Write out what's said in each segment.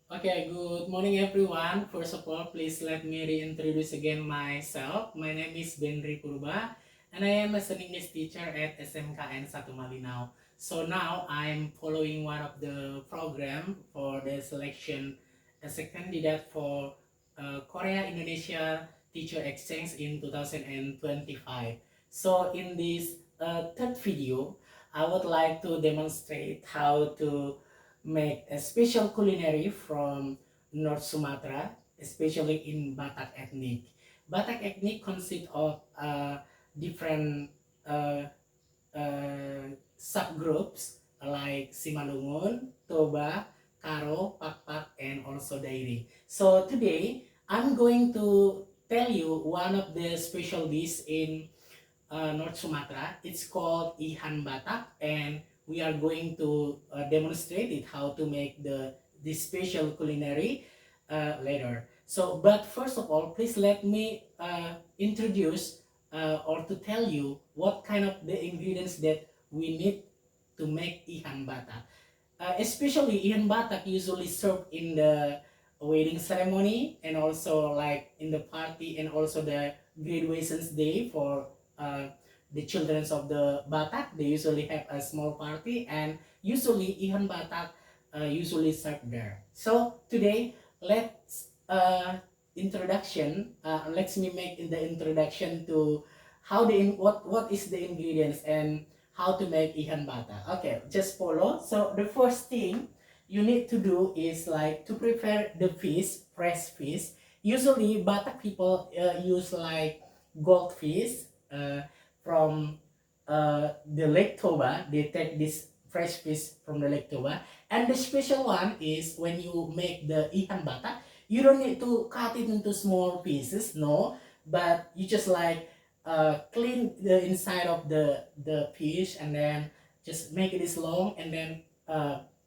Okay, good morning everyone. First of all, please let me reintroduce again myself. My name is Benry Purba and I am as an English teacher at SMKN Satu Malinau. So now I'm following one of the program for the selection as a candidate for Korea Indonesia Teacher Exchange in 2025. So in this third video, I would like to demonstrate how to make a special culinary from North Sumatra, especially in Batak ethnic. Batak ethnic consists of different uh, subgroups like Simalungun, Toba, Karo, Pakpak, and also Dairi. So today I'm going to tell you one of the special dish in North Sumatra. It's called Ihan Batak, and we are going to demonstrate it how to make this special culinary later. So, but first of all, please let me introduce or to tell you what kind of the ingredients that we need to make Ihan Batak. Especially Ihan Batak usually served in the wedding ceremony and also like in the party and also the graduations day for uh, the children of the Batak. They usually have a small party and usually Ihan Batak usually served there. So today let's let's me make in the introduction to how what is the ingredients and how to make ikan bata. Okay, just follow. So the first thing you need to do is like to prepare the fish, fresh fish. Usually Batak people use like goldfish from the Lake Toba. They take this fresh fish from the Lake Toba. And the special one is when you make the ikan bata, you don't need to cut it into small pieces, no, but you just like clean the inside of the fish and then just make it as long and then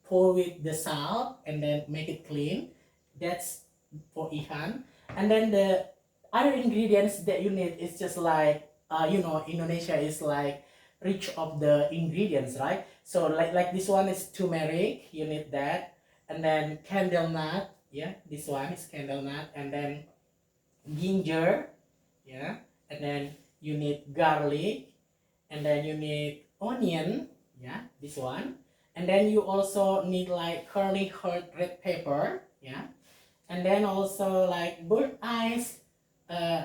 pour with the salt and then make it clean. That's for ikan. And then the other ingredients that you need is just like Indonesia is like rich of the ingredients, right? So like this one is turmeric, you need that, and then candle nut, yeah, this one is candle nut, and then ginger, yeah, and then you need garlic, and then you need onion, yeah, this one, and then you also need like curly red pepper, yeah, and then also like burnt ice, uh,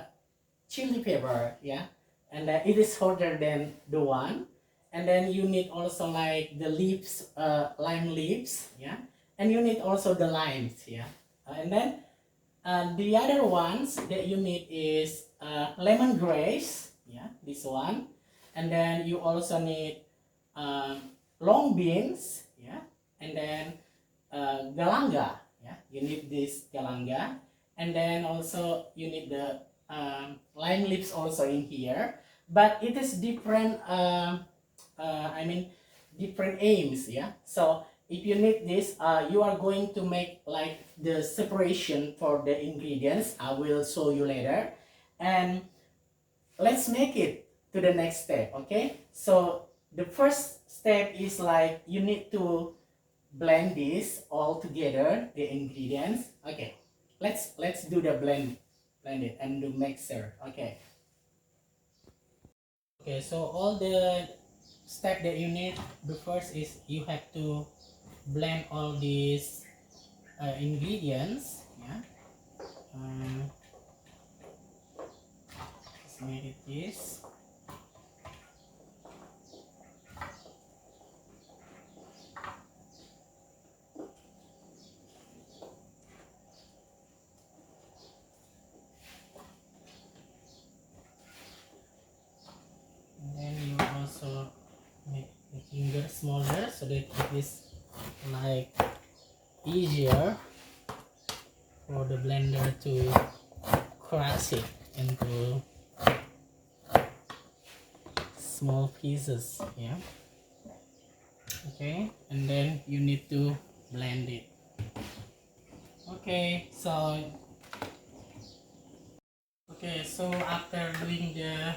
chili pepper, yeah, and it is hotter than the one, and then you need also like the leaves, lime leaves, yeah, and you need also the limes, yeah, and then the other ones that you need is lemongrass, yeah, this one, and then you also need um, long beans, yeah, and then galanga, yeah, you need this galanga, and then also you need the lime leaves also in here, but it is different. I mean, different aims, yeah. So if you need this, you are going to make like the separation for the ingredients. I will show you later, and let's make it to the next step. Okay, so the first step is like you need to blend this all together, the ingredients. Okay, let's do the blend it and the mixer. Okay, so all the step that you need, the first is you have to blend all these ingredients, yeah. um, let's make it this. And then you also make the finger smaller so that it is like easier for the blender to crush it into small pieces, yeah. Okay, and then you need to blend it. Okay, so after doing the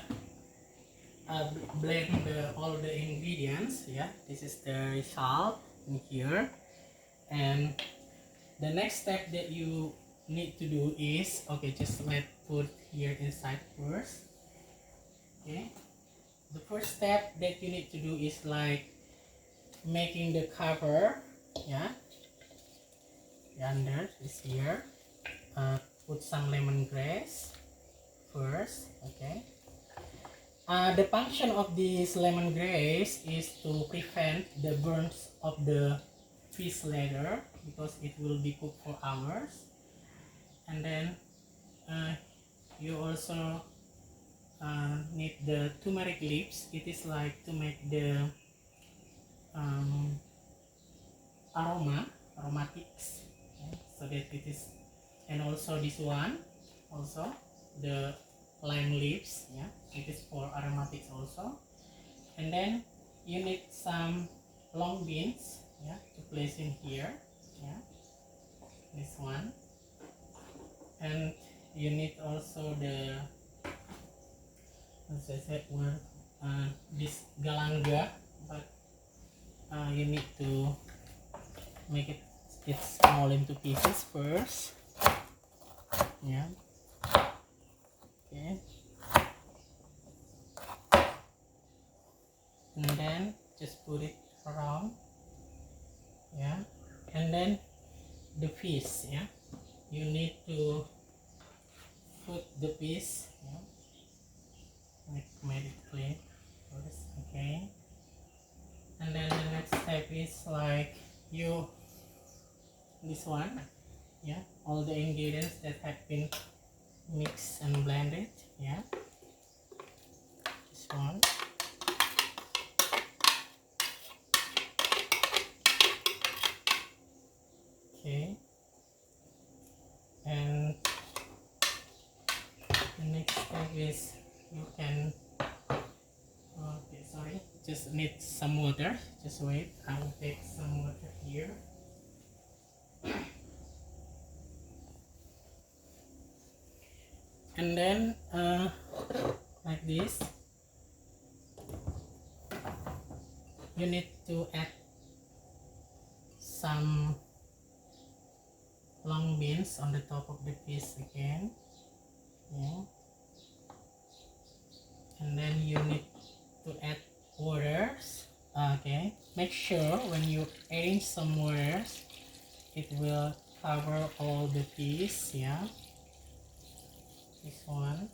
blend all the ingredients, yeah, this is the result in here, and the next step that you need to do is, okay, just let put here inside first. Okay, the first step that you need to do is like making the cover. Yeah, under is here. Put some lemongrass first. Okay, the function of this lemongrass is to prevent the burns of the fish later, because it will be cooked for hours. And then you also need the turmeric leaves. It is like to make the aromatics, okay? So that it is, and also this one, also the lime leaves, yeah, it is for aromatics also. And then you need some long beans, yeah, to place in here, yeah, this one. And you need also the, as I said, one this galanga, but you need to make it small into pieces first. Yeah. Okay. And then just put it around. Yeah. And then the fish. Yeah. You need to put the piece. Yeah. Make it clean first. Okay. And then the next step is like you, this one, yeah, all the ingredients that have been mixed and blended, yeah, this one. Okay, and the next step is you can, okay, sorry, just need some water. Just wait, I will take some water here. And then like this, you need to add some long beans on the top of the piece again, yeah. And then you need to add waters. Okay, make sure when you add some waters, it will cover all the piece, yeah, this one.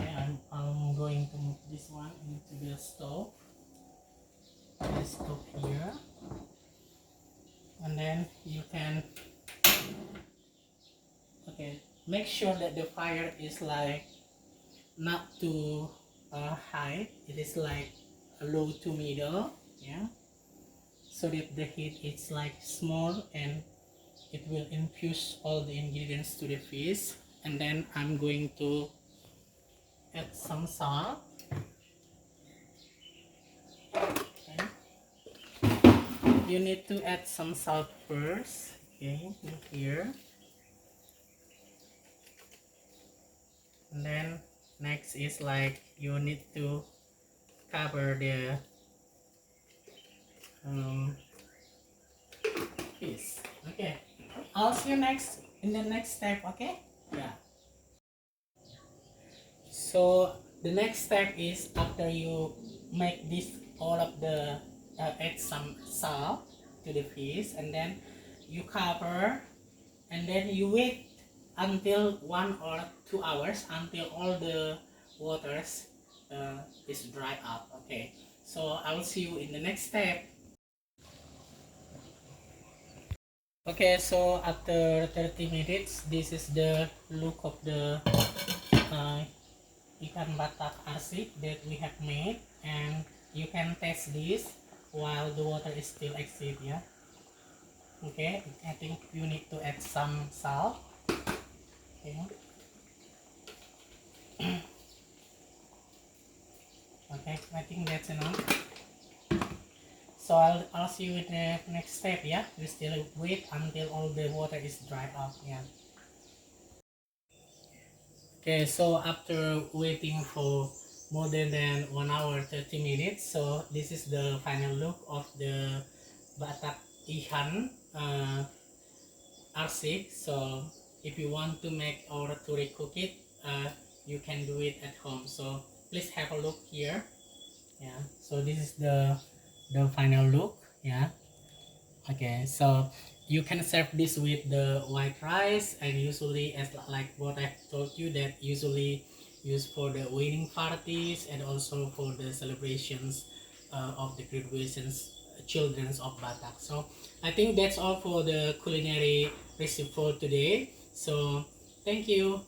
Okay, I'm going to move this one into the stove. The stove here, and then you can, okay, make sure that the fire is like not too high. It is like low to middle, yeah, so that the heat is like small and it will infuse all the ingredients to the fish. And then I'm going to add some salt. Okay. You need to add some salt first, okay, in here. And then next is like you need to cover the fish. Okay, I'll see you next in the next step. Okay, yeah. So the next step is, after you make this all of the add some salt to the fish, and then you cover, and then you wait until 1 or 2 hours until all the waters is dry up. Okay, so I will see you in the next step. Okay, so after 30 minutes, this is the look of the ikan batak arsik that we have made, and you can taste this while the water is still exit, yeah. Okay, I think you need to add some salt. Okay. Okay, I think that's enough. So I'll see you in the next step, yeah. We still wait until all the water is dried up, yeah. Okay, so after waiting for more than 1 hour 30 minutes. So this is the final look of the Batak Ikan arsik. So if you want to make or to recook it, you can do it at home. So please have a look here. Yeah, so this is the final look. Yeah, okay, so you can serve this with the white rice, and usually, as like what I told you, that usually used for the wedding parties and also for the celebrations of the graduations childrens of Batak. So I think that's all for the culinary recipe for today. So thank you.